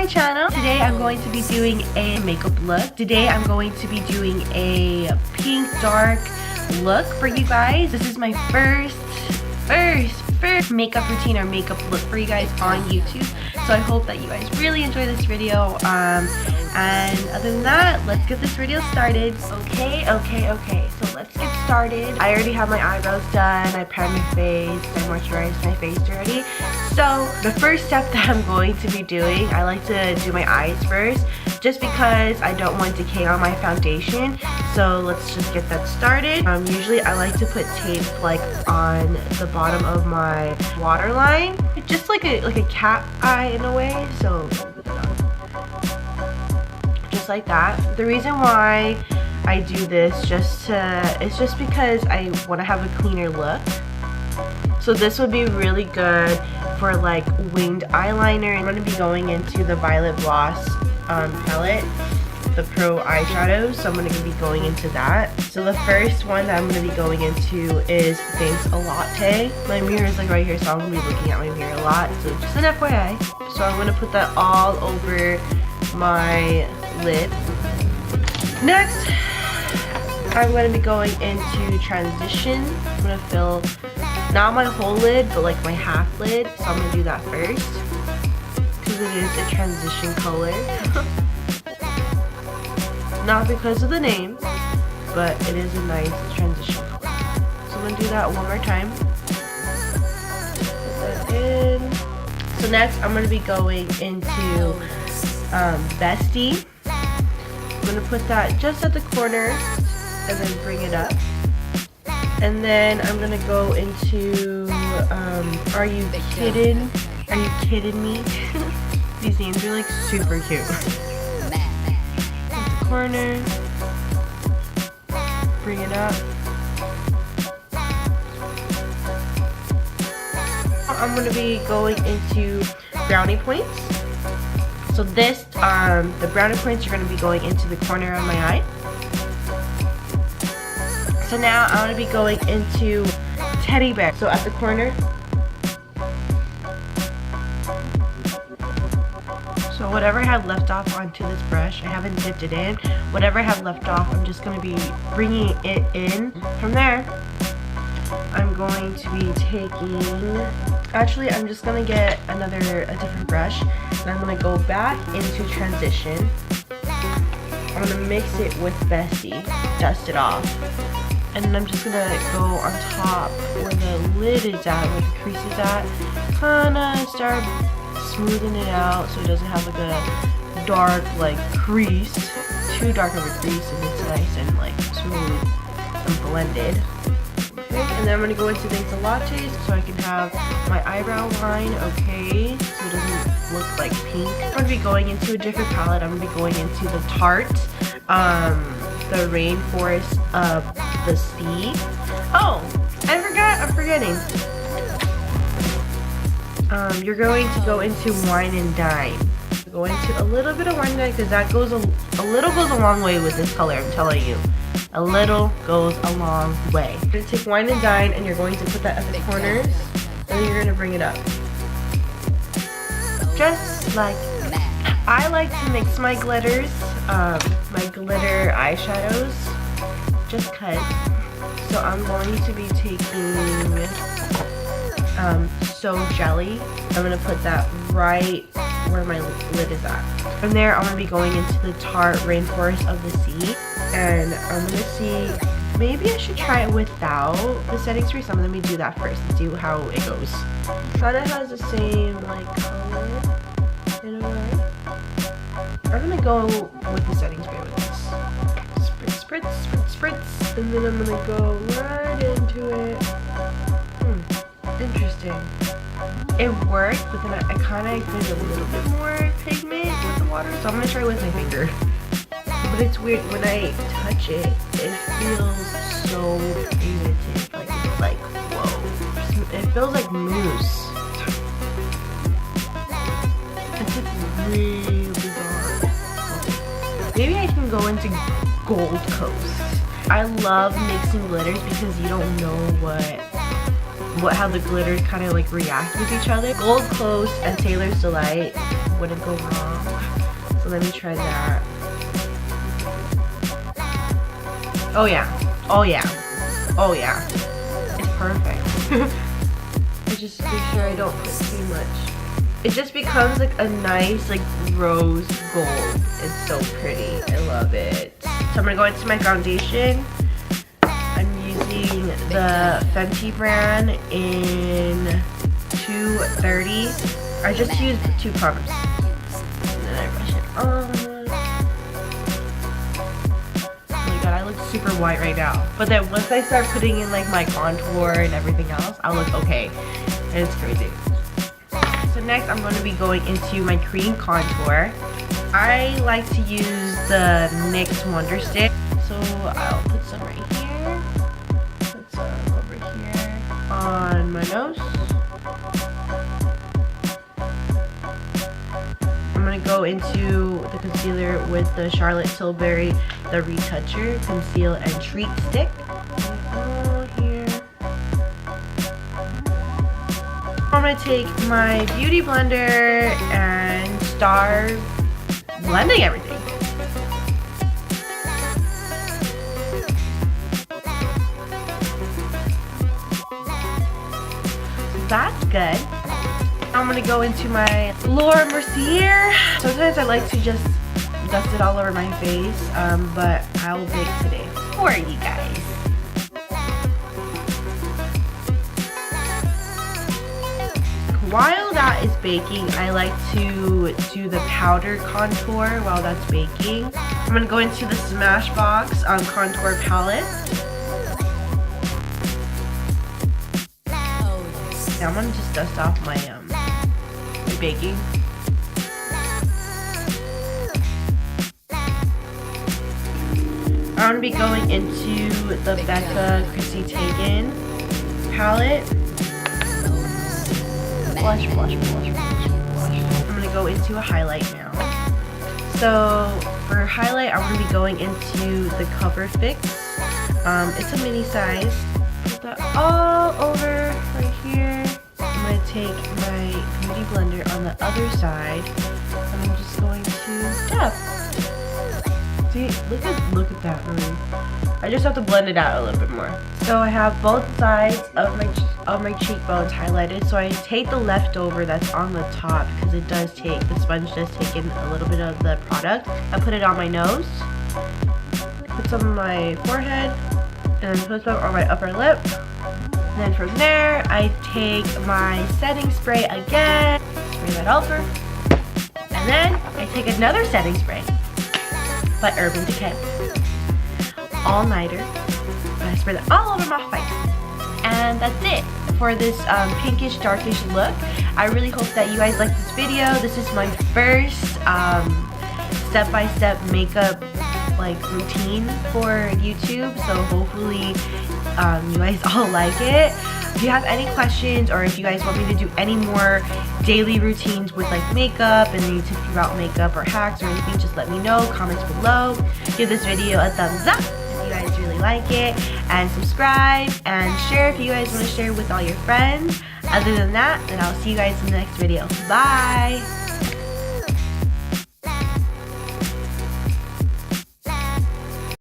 my channel. Today I'm going to be doing a makeup look. Today I'm going to be doing a pink dark look for you guys. This is my first makeup routine or makeup look for you guys on YouTube. So I hope that you guys really enjoy this video. And other than that, let's get this video started. Okay, so let's get started. I already have my eyebrows done. I primed my face. I moisturized my face already. So the first step that I'm going to be doing, I like to do my eyes first, just because I don't want decay on my foundation. So let's just get that started. Usually I like to put tape like on the bottom of my waterline, just like a cat eye in a way. So just like that. The reason why I do this is just because I want to have a cleaner look. So this would be really good for like winged eyeliner. I'm going to be going into the Violet Voss palette, the Pro eyeshadows. So I'm going to be going into that. So the first one that I'm going to be going into is Thanks a Latte. My mirror is like right here, so I'm going to be looking at my mirror a lot. So just an FYI. So I'm going to put that all over my lid. Next, I'm going to be going into transition. I'm going to fill not my whole lid, but like my half lid. So I'm going to do that first, because it is a transition color. Not because of the name, but it is a nice transition color. So I'm going to do that one more time. Put that in. So next, I'm going to be going into Bestie. I'm going to put that just at the corner and then bring it up. And then I'm going to go into Are You Kidding? Are You Kidding Me? These names are like super cute. At the corner. Bring it up. I'm going to be going into brownie points. So this, the brownie points are going to be going into the corner of my eye. So now I'm going to be going into Teddy Bear. So at the corner. So whatever I have left off onto this brush, I haven't dipped it in. Whatever I have left off, I'm just going to be bringing it in. From there, I'm going to be taking, actually I'm just going to get a different brush, and I'm going to go back into transition. I'm going to mix it with Bestie, dust it off, and then I'm just going to go on top where the lid is at, where the crease is at, kind of start smoothing it out so it doesn't have like a dark like crease, too dark of a crease, and it's nice and like smooth and blended. And then I'm going to go into Thanks a Latte so I can have my eyebrow line, okay, so it doesn't look like pink. I'm going to be going into a different palette. I'm going to be going into the Tarte, the Rainforest of the Sea. Oh, I'm forgetting. You're going to go into Wine and Dine. Go into a little bit of Wine and Dine because that goes a little goes a long way with this color, I'm telling you. A little goes a long way. You're going to take Wine and Dine and you're going to put that at the corners, and then you're going to bring it up. Just like that. I like to mix my glitters, my glitter eyeshadows, just cause. So I'm going to be taking So Jelly. I'm going to put that right where my lid is at. From there, I'm going to be going into the Tarte Rainforest of the Sea. And I'm going to see, maybe I should try it without the setting spray, so I'm going to do that first and see how it goes. Kind of has the same like color in a way. I'm going to go with the setting spray with this. Spritz, spritz, spritz, and then I'm going to go right into it. Interesting. It worked, but then I kind of need a little bit more pigment with the water, so I'm going to try with my finger. But it's weird, when I touch it, it feels so pigmented, like whoa. It feels like mousse. It's like really dark. Maybe I can go into Gold Coast. I love mixing glitters because you don't know how the glitters kind of like react with each other. Gold Coast and Sailor's Delight wouldn't go wrong. So let me try that. Oh yeah. Oh yeah. Oh yeah. It's perfect. I just make sure I don't put too much. It just becomes like a nice like rose gold. It's so pretty. I love it. So I'm gonna go into my foundation. I'm using the Fenty brand in 230. I just used 2 pumps. And then I brush it on. I look super white right now, but then once I start putting in like my contour and everything else, I'll look okay. And it's crazy. So next I'm going to be going into my cream contour. I like to use the NYX Wonder Stick, so I'll put some right here, put some over here on my nose. I'm going to go into the concealer with the Charlotte Tilbury The Retoucher Conceal and Treat Stick. Here. I'm going to take my beauty blender and start blending everything. That's good. I'm gonna go into my Mercier. Sometimes I like to just dust it all over my face, but I will bake today for you guys. While that is baking, I like to do the powder contour while that's baking. I'm gonna go into the SmashBox contour palette. Now I'm gonna just dust off my baking. I'm gonna be going into the BECCA Chrissy Teigen palette. Blush, blush, blush, blush, blush. I'm gonna go into a highlight now. So for highlight, I'm gonna be going into the Cover Fix. It's a mini size. Put that all over right here. I'm going to take my beauty blender on the other side. And I'm just going to dab. See, look at that, really. I just have to blend it out a little bit more. So I have both sides of my cheekbones highlighted. So I take the leftover that's on the top because the sponge does take in a little bit of the product. I put it on my nose, put some on my forehead, and then put some on my upper lip. And then from there, I take my setting spray again, spray that over, and then I take another setting spray by Urban Decay, all-nighter, and I spray that all over my face. And that's it for this pinkish, darkish look. I really hope that you guys like this video. This is my first step-by-step makeup routine for YouTube, so hopefully you guys all like it. If you have any questions, or if you guys want me to do any more daily routines with makeup and need to figure out makeup or hacks or anything, just let me know. Comments below. Give this video a thumbs up if you guys really like it, and subscribe and share if you guys want to share with all your friends. Other than that, then I'll see you guys in the next video. Bye!